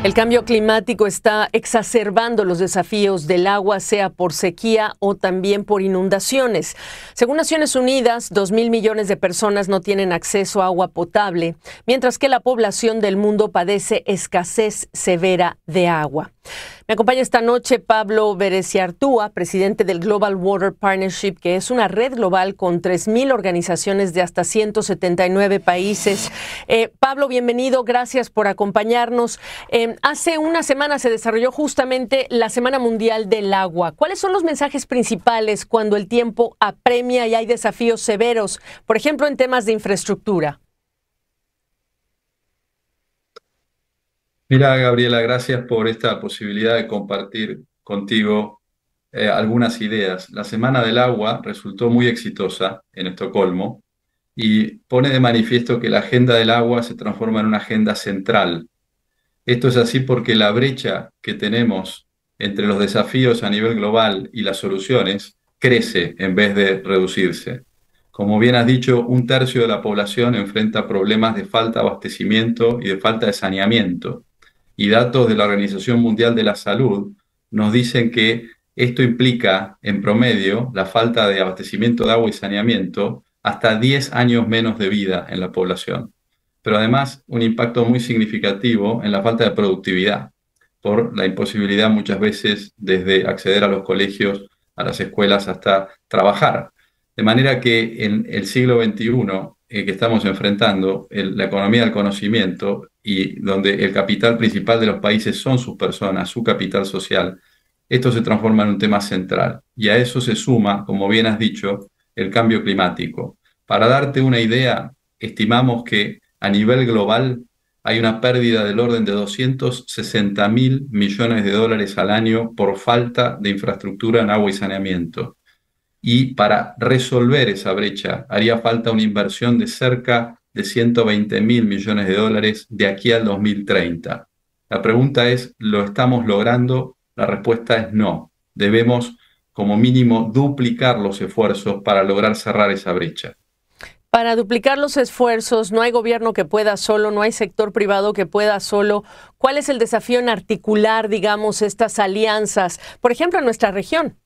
El cambio climático está exacerbando los desafíos del agua, sea por sequía o también por inundaciones. Según Naciones Unidas, 2.000 millones de personas no tienen acceso a agua potable, mientras que la población del mundo padece escasez severa de agua. Me acompaña esta noche Pablo Bereciartúa, presidente del Global Water Partnership, que es una red global con 3.000 organizaciones de hasta 179 países. Pablo, bienvenido, gracias por acompañarnos. Hace una semana se desarrolló justamente la Semana Mundial del Agua. ¿Cuáles son los mensajes principales cuando el tiempo apremia y hay desafíos severos, por ejemplo, en temas de infraestructura? Mira, Gabriela, gracias por esta posibilidad de compartir contigo algunas ideas. La Semana del Agua resultó muy exitosa en Estocolmo y pone de manifiesto que la agenda del agua se transforma en una agenda central. Esto es así porque la brecha que tenemos entre los desafíos a nivel global y las soluciones crece en vez de reducirse. Como bien has dicho, un tercio de la población enfrenta problemas de falta de abastecimiento y de falta de saneamiento. Y datos de la Organización Mundial de la Salud nos dicen que esto implica, en promedio, la falta de abastecimiento de agua y saneamiento hasta 10 años menos de vida en la población. Pero además, un impacto muy significativo en la falta de productividad, por la imposibilidad muchas veces desde acceder a los colegios, a las escuelas, hasta trabajar. De manera que en el siglo XXI que estamos enfrentando, la economía del conocimiento y donde el capital principal de los países son sus personas, su capital social, esto se transforma en un tema central. Y a eso se suma, como bien has dicho, el cambio climático. Para darte una idea, estimamos que a nivel global hay una pérdida del orden de 260.000 millones de dólares al año por falta de infraestructura en agua y saneamiento. Y para resolver esa brecha haría falta una inversión de cerca de 120.000 millones de dólares de aquí al 2030. La pregunta es, ¿lo estamos logrando? La respuesta es no. Debemos, como mínimo, duplicar los esfuerzos para lograr cerrar esa brecha. Para duplicar los esfuerzos, no hay gobierno que pueda solo, no hay sector privado que pueda solo. ¿Cuál es el desafío en articular, digamos, estas alianzas, por ejemplo, en nuestra región?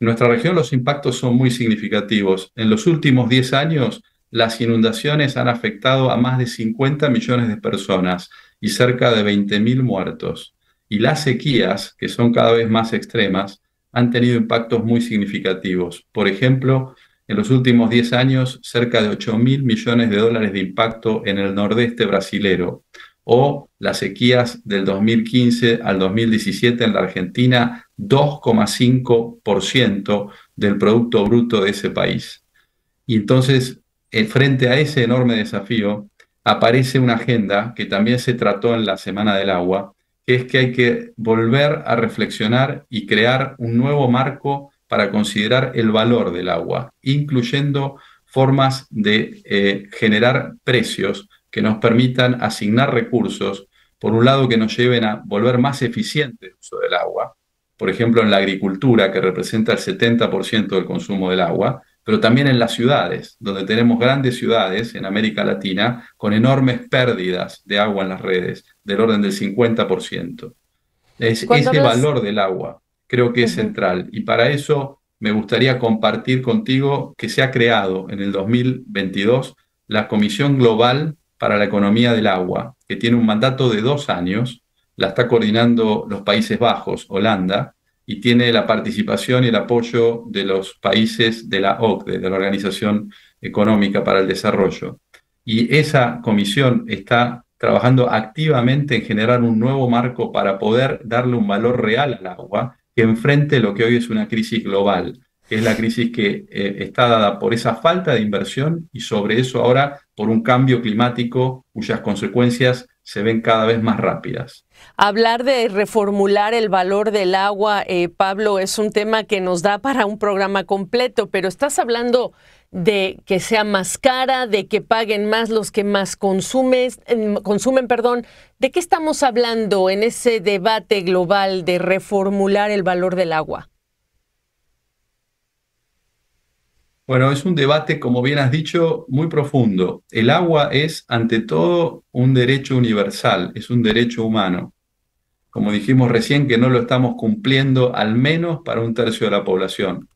En nuestra región los impactos son muy significativos. En los últimos 10 años, las inundaciones han afectado a más de 50 millones de personas y cerca de 20.000 muertos. Y las sequías, que son cada vez más extremas, han tenido impactos muy significativos. Por ejemplo, en los últimos 10 años, cerca de 8.000 millones de dólares de impacto en el nordeste brasilero, o las sequías del 2015 al 2017 en la Argentina, 2,5% del Producto Bruto de ese país. Y entonces, frente a ese enorme desafío, aparece una agenda que también se trató en la Semana del Agua, que es que hay que volver a reflexionar y crear un nuevo marco para considerar el valor del agua, incluyendo formas de generar precios que nos permitan asignar recursos, por un lado que nos lleven a volver más eficiente el uso del agua, por ejemplo en la agricultura, que representa el 70% del consumo del agua, pero también en las ciudades, donde tenemos grandes ciudades en América Latina con enormes pérdidas de agua en las redes, del orden del 50%. Cuando Ese hablas... valor del agua creo que es Ujú. central y para eso me gustaría compartir contigo que se ha creado en el 2022 la Comisión Global para la Economía del Agua, que tiene un mandato de 2 años, la está coordinando los Países Bajos, Holanda, y tiene la participación y el apoyo de los países de la OCDE, de la Organización Económica para el Desarrollo. Y esa comisión está trabajando activamente en generar un nuevo marco para poder darle un valor real al agua que enfrente lo que hoy es una crisis global, que es la crisis que está dada por esa falta de inversión y sobre eso ahora por un cambio climático cuyas consecuencias se ven cada vez más rápidas. Hablar de reformular el valor del agua, Pablo, es un tema que nos da para un programa completo, pero estás hablando de que sea más cara, de que paguen más los que más consumen, perdón. ¿De qué estamos hablando en ese debate global de reformular el valor del agua? Bueno, es un debate, como bien has dicho, muy profundo. El agua es, ante todo, un derecho universal, es un derecho humano. Como dijimos recién, que no lo estamos cumpliendo al menos para un tercio de la población.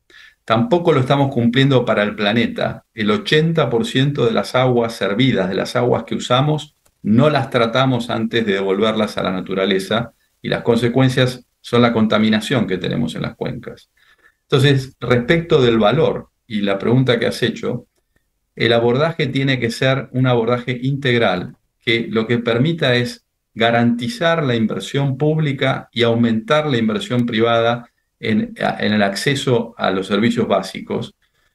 Tampoco lo estamos cumpliendo para el planeta. El 80% de las aguas servidas, de las aguas que usamos, no las tratamos antes de devolverlas a la naturaleza y las consecuencias son la contaminación que tenemos en las cuencas. Entonces, respecto del valor y la pregunta que has hecho, el abordaje tiene que ser un abordaje integral, que lo que permita es garantizar la inversión pública y aumentar la inversión privada en el acceso a los servicios básicos.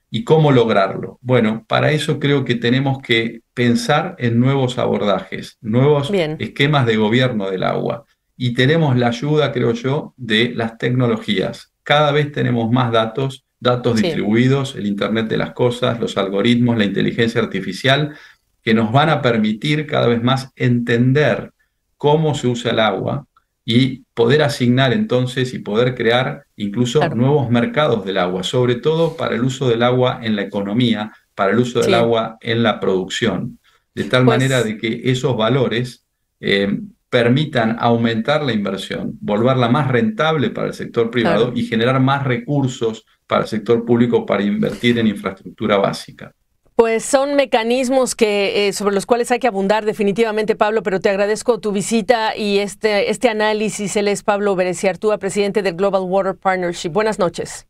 ¿Y cómo lograrlo? Bueno, para eso creo que tenemos que pensar en nuevos abordajes, nuevos Bien, esquemas de gobierno del agua. Y tenemos la ayuda, creo yo, de las tecnologías. Cada vez tenemos más datos, datos sí, distribuidos, el Internet de las cosas, los algoritmos, la inteligencia artificial, que nos van a permitir cada vez más entender cómo se usa el agua y poder asignar entonces y poder crear incluso claro, nuevos mercados del agua, sobre todo para el uso del agua en la economía, para el uso del sí. agua en la producción, de tal manera Pues de que esos valores permitan aumentar la inversión, volverla más rentable para el sector privado claro. y generar más recursos para el sector público para invertir en infraestructura básica. Pues son mecanismos que sobre los cuales hay que abundar definitivamente, Pablo, pero te agradezco tu visita y este análisis. Él es Pablo Bereciartúa, presidente del Global Water Partnership. Buenas noches.